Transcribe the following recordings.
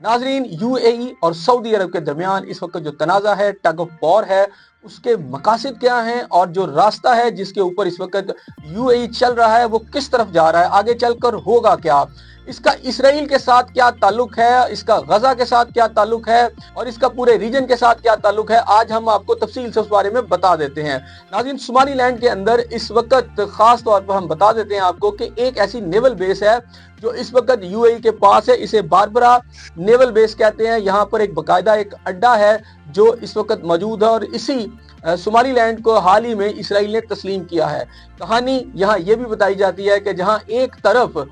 नाजरीन, यूएई और सऊदी अरब के दरमियान इस वक्त जो तनाज़ा है, टग ऑफ वॉर है, उसके मकासद क्या हैं और जो रास्ता है जिसके ऊपर इस वक्त यूएई चल रहा है वो किस तरफ जा रहा है, आगे चलकर होगा क्या, इसका इसराइल के साथ क्या ताल्लुक है, इसका गजा के साथ क्या ताल्लुक है और इसका पूरे रीजन के साथ क्या ताल्लुक है, आज हम आपको तफसील से उस बारे में बता देते हैं। नाज़रीन, सोमालीलैंड के अंदर इस वक्त खास तौर पर हम बता देते हैं आपको कि एक ऐसी नेवल बेस है जो इस वक्त यूएई के पास है। इसे बारबरा नेवल बेस कहते हैं। यहाँ पर एक बाकायदा एक अड्डा है जो इस वक्त मौजूद है और इसी सोमालीलैंड को हाल ही में इसराइल ने तस्लीम किया है। कहानी यहाँ ये भी बताई जाती है कि जहाँ एक तरफ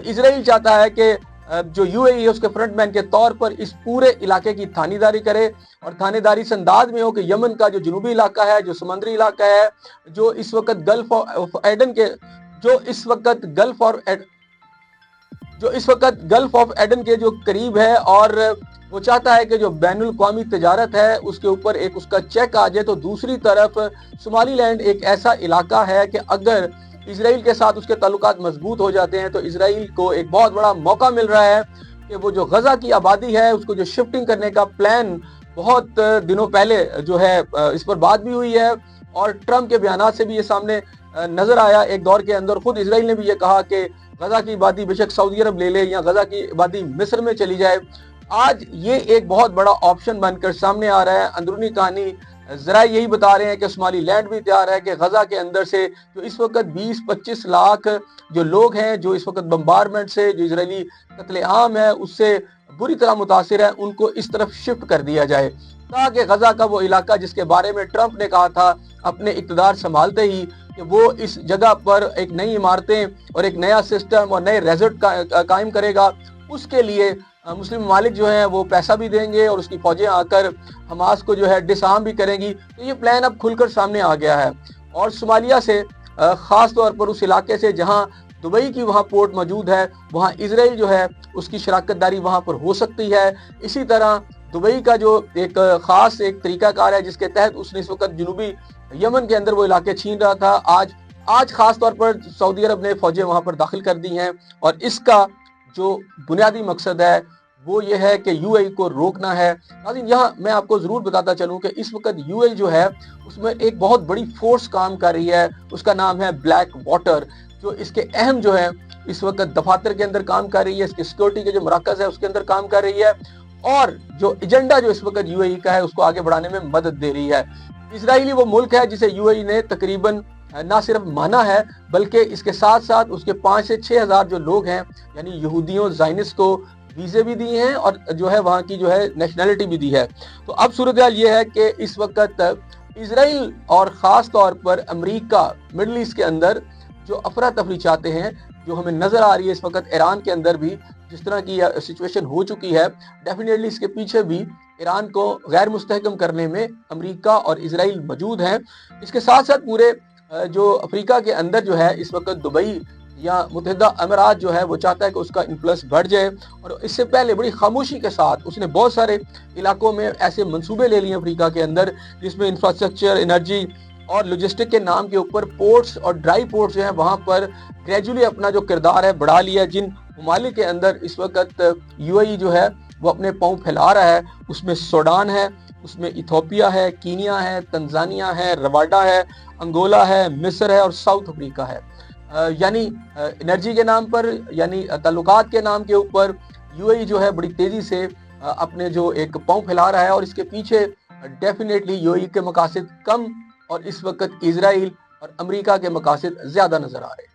इसराइल चाहता है कि जो यूएई है उसके फ्रंटमैन के तौर पर इस पूरे इलाके की थानेदारी करे और थानेदारी इस अंदाज में हो कि यमन का जो जनूबी इलाका है, जो समुद्री इलाका है, जो इस वक्त गल्फ ऑफ एडन के गल्फ ऑफ एडन के जो करीब है और वो चाहता है कि जो बैनुल क़ौमी तिजारत है उसके ऊपर एक उसका चेक आ जाए। तो दूसरी तरफ सोमालीलैंड एक ऐसा इलाका है कि अगर इसराइल के साथ उसके ताल्लुकात मजबूत हो जाते हैं तो इसराइल को एक बहुत बड़ा मौका मिल रहा है कि वो जो गजा की आबादी है उसको जो शिफ्टिंग करने का प्लान बहुत दिनों पहले जो है इस पर बात भी हुई है और ट्रम्प के बयानात से भी ये सामने नजर आया एक दौर के अंदर। खुद इसराइल ने भी ये कहा कि गजा की आबादी बेशक सऊदी अरब ले ले या गजा की आबादी मिस्र में चली जाए। आज ये एक बहुत बड़ा ऑप्शन बनकर सामने आ रहा है। अंदरूनी कहानी जरा यही बता रहे हैं कि सोमालीलैंड भी तैयार है कि गजा के अंदर से जो इस वक्त 20-25 लाख जो लोग हैं जो इस वक्त बम्बारमेंट से जो इजरायली कत्लेआम है उससे बुरी तरह मुतासिर है उनको इस तरफ शिफ्ट कर दिया जाए ताकि गजा का वो इलाका जिसके बारे में ट्रंप ने कहा था अपने इक़्तिदार संभालते ही कि वो इस जगह पर एक नई इमारतें और एक नया सिस्टम और नए रेजर्ट कायम करेगा, उसके लिए मुस्लिम ममालिक जो हैं वो पैसा भी देंगे और उसकी फौजें आकर हमास को जो है डिसआर्म भी करेंगी। तो ये प्लान अब खुलकर सामने आ गया है और सोमालिया से ख़ास तौर पर उस इलाके से जहां दुबई की वहां पोर्ट मौजूद है वहां इसराइल जो है उसकी शराकत दारी वहां पर हो सकती है। इसी तरह दुबई का जो एक ख़ास एक तरीकाकार है जिसके तहत उसने इस वक्त जनूबी यमन के अंदर वो इलाके छीन रहा था, आज ख़ास तौर पर सऊदी अरब ने फौजें वहां पर दाखिल कर दी हैं और इसका जो बुनियादी मकसद है वो ये है कि यूएई को रोकना है। नाज़रीन, यहाँ मैं आपको ज़रूर बताता चलूँ कि इस वक्त यूएई जो है उसमें एक बहुत बड़ी फोर्स काम कर रही है, उसका नाम है ब्लैक वाटर, जो इसके अहम जो है इस वक्त दफातर के अंदर काम कर रही है, इसके सिक्योरिटी के जो मराकज़ है उसके अंदर काम कर रही है और जो एजेंडा जो इस वक्त यूएई का है उसको आगे बढ़ाने में मदद दे रही है। इसराइली वो मुल्क है जिसे यूएई ने तकरीबन ना सिर्फ माना है बल्कि इसके साथ साथ उसके 5 से 6 हज़ार जो लोग हैं यानी यहूदियों ज़ायनिस्ट को वीज़े भी दिए हैं और जो है वहाँ की जो है नेशनलिटी भी दी है। तो अब सूरत हाल ये है कि इस वक्त इसराइल और ख़ास तौर पर अमेरिका मिडल ईस्ट के अंदर जो अफरा तफरी चाहते हैं जो हमें नज़र आ रही है इस वक्त ईरान के अंदर भी जिस तरह की सिचुएशन हो चुकी है, डेफिनेटली इसके पीछे भी ईरान को गैर मुस्तहकम करने में अमेरिका और इसराइल मौजूद हैं। इसके साथ साथ पूरे जो अफ्रीका के अंदर जो है इस वक्त दुबई या मुत्तहिदा अमीरात जो है वो चाहता है कि उसका इन्फ्लुएंस बढ़ जाए और इससे पहले बड़ी खामोशी के साथ उसने बहुत सारे इलाकों में ऐसे मंसूबे ले लिए अफ्रीका के अंदर जिसमें इंफ्रास्ट्रक्चर, एनर्जी और लॉजिस्टिक के नाम के ऊपर पोर्ट्स और ड्राई पोर्ट्स जो हैं वहाँ पर ग्रेजुअली अपना जो किरदार है बढ़ा लिया। जिन ममालिक के अंदर इस वक्त यूएई जो है वो अपने पाँव फैला रहा है उसमें सूडान है, उसमें इथोपिया है, कीनिया है, तंजानिया है, रवांडा है, अंगोला है, मिस्र है और साउथ अफ्रीका है। यानी एनर्जी के नाम पर यानी ताल्लुकात के नाम के ऊपर यूएई जो है बड़ी तेज़ी से अपने जो एक पाँव फैला रहा है और इसके पीछे डेफिनेटली यूएई के मकासद कम और इस वक्त इजराइल और अमेरिका के मकासद ज़्यादा नज़र आ रहे हैं।